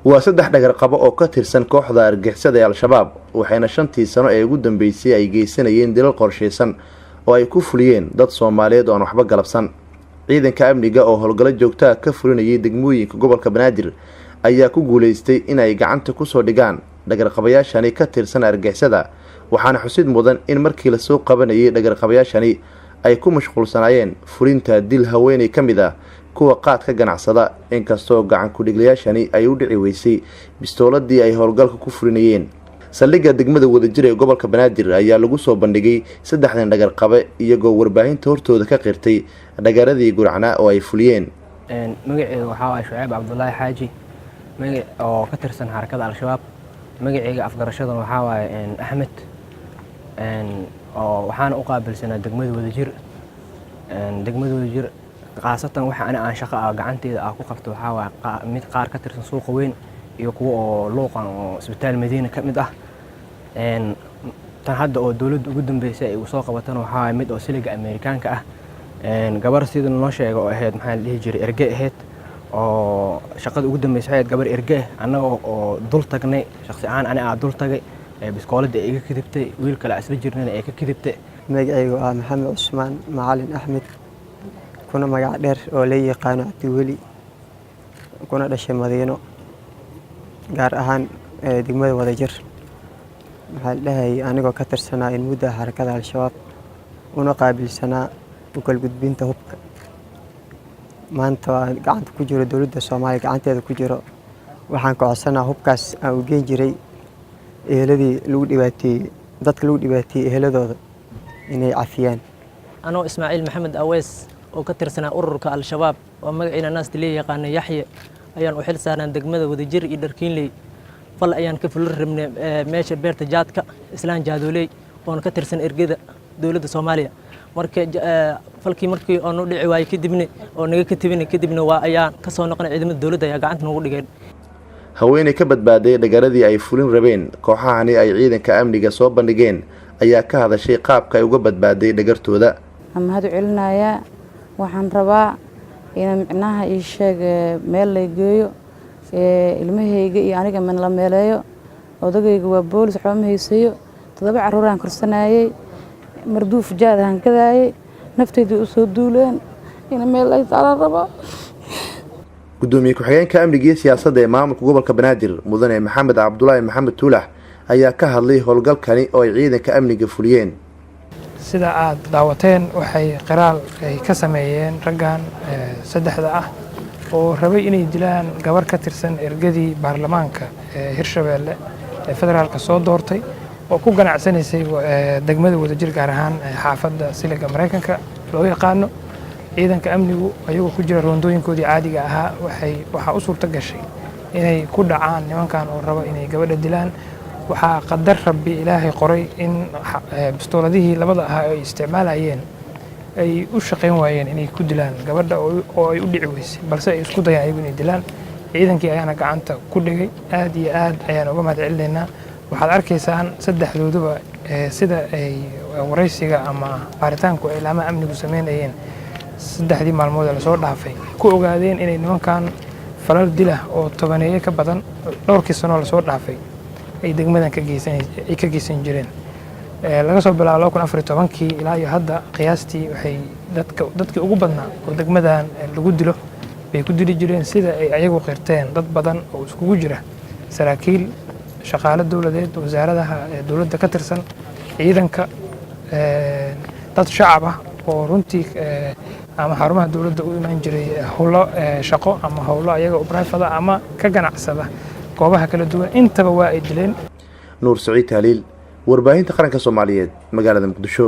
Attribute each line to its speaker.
Speaker 1: waa saddex dhagar qabo oo ka tirsan kooxda argixisada ee al-shabaab waxayna 5 sano ee ugu dambeysay ay geysanayeen dilal qorsheysan oo ay ku fuliyeen dad Soomaaliyeed oo aan waxba galabsan. ciidanka amniga oo howlgalo joogto ah ka fulinayay degmooyinka gobolka Banaadir ayaa ku guuleystay in ay gacanta ku soo dhigaan dhagar qabayaashani ka tirsan argixisada, waxaana xusid mudan in markii la soo qabanayay dhagar qabayaashani ay ku mashquulsanaayeen fulinta dil haweeney kamid ah kuwa qaadka ganacsada, inkastoo gacan ku dhiglayaashani ay u dhici weysay bistooladii ay howlgalka ku fulinayeen. saldhigga degmada Wadajir ee gobolka Banaadir ayaa lagu soo bandhigay saddexdan dhagar qabe iyagoo warbaahinta hortooda ka qirtay dhagaradii guracnaa oo ay fuliyeen.
Speaker 2: magacayga waxaa Shucayb Cabdullaahi Xaaji oo ka tirsan xarakada al-shabaab. magacayga afgarashada waxaa Axmed oo waxaan u qaabilsanaa degmada Wadajir. degmada Wadajir qaasatan waxa aan shaqo gacanteeda ku qabto waxaa mid qaar ka tirsan suuqa weyn iyo kuwa oo luuqan oo isbitaal Madiina ka mid ah. tan hadda oo dawladda ugu dambeysay ay soo qabatana waxaa mid oo siliga Ameerikaanka ah. gabar sida loo sheegay oo ahayd maxaa la dhihi jiray erge ahayd oo shaqada ugu dambeysay ahayd gabar erge annaga oo dul tagnay shakhsi ahaan aniga dul tagay biskoolada ay iga kidibtay wiil kale asla jirnana ay ka kidibtay.
Speaker 3: magacaygu waa Maxamed Cusmaan Macalin Axmed kuna magac dheer oo la yaqaan Cabdi Weli kuna dhashay Madiino gaar ahaan degmada Wadajir. maxaa dhahay anigoo ka tirsanaa in muddo xarakada al-shabaab una qaabilsanaa u kala gudbinta hubka. maanta waan gacanta ku jiro dawladda Soomaaliya gacanteeda ku jiro. waxaan ka codsanaa hubkaas aan u geen jiray eheladii lagu dhibaateeyay dadka lagu dhibaateeyay eheladooda inay cafiyaan.
Speaker 4: anoo Ismaaciil Maxamed Awees oo ka tirsanaa ururka al-shabaab oo magaciina naasta la yaqaan Yaxye ayaan u xil saarnaa degmada Wadajir iyo Dharkiinley. fal ayaan ka fulin rabnay meesha beerta jaadka islaan jaadooley oo ka tirsan ergada dawladda Soomaaliya. falkii markii oo noo dhici waayay kadibna oo naga ka tibinay kadibna waa ayaan ka soo noqonay ciidamada dawladda ayaa gacanta noogu dhigeen.
Speaker 1: haweeney ka badbaaday dhagaradii ay fulin rabeen kooxahani ay ciidanka amniga soo bandhigeen ayaa ka hadashay qaabka ay uga badbaaday dhagartooda.
Speaker 5: mahad celinaya waxaan rabaa in micnaha ii sheeg meel la geeyo ilmahayga iyo aniga man la meeleeyo. odagayga waa boolis waxba ma haysayo 7 caruur aan korsanayay marduuf jaadahan kadaayay naftayda u soo duuleen in meel ay saaran rabo.
Speaker 1: gudoomiye ku-xigeenka amniga iyo siyaasadda ee maamulka gobolka Banaadir mudane Maxamed Cabdullaahi Maxamed Tuulax ayaa ka hadlay howlgalkani oo ay ciidanka amniga fuliyeen.
Speaker 6: sida aad daawateen waxay qiraal ay ka sameeyeen raggan saddexda ah oo rabay inay dilaan gabar ka tirsan ergadii baarlamaanka Hirshabeelle ee federaalka soo doortay oo ku ganacsanaysay degmada Wadajir gaar ahaan xaafadda siliga Mareykanka loo yaqaano. ciidanka amnigu ayagoo ku jira roondooyinkoodii caadiga ahaa waxaa u suurta gashay inay ku dhacaan nimankan oo raba inay gabadha dilaan. waxaa qadar rabbi ilaahay qoray in bistooladihii labada ahaa ay isticmaalayeen ay u shaqayn waayeen inay ku dilaan gabadha oo ay u dhici weysay balse ay isku dayaan ayagu inay dilaan. ciidankii ayaana gacanta ku dhigay. aad iyo aad ayaan uga mahad celinaynaa. waxaad arkaysaan saddexdooduba sida ay waraysiga ama baaritaanku ay laamaha amnigu sameynayeen 3 maalmood la soo dhaafay ku ogaadeen inay nimankan falal dilah oo tobaneeye ka badan dhowrkii sano la soo dhaafay ay degmadan ka geysan jireen. laga soo bilaabo 2014 ilaa iyo hadda qiyaastii waxay dadka ugu badnaa oo degmadan lagu dilo bay ku dili jireen sida ay ayagu qirteen dad badan oo iskugu jira saraakiil shaqaale dawladeed wasaaradaha dawladda ka tirsan ciidanka dad shacab ah oo runtii ama xarumaha dawladda u imaan jiray howlo shaqo ama howlo ayaga u private ama ka ganacsada goobaha kala duwan intaba waa ay dileen.
Speaker 1: Nuur Saciid Haliil warbaahinta qaranka Soomaaliyeed magaalada Muqdisho.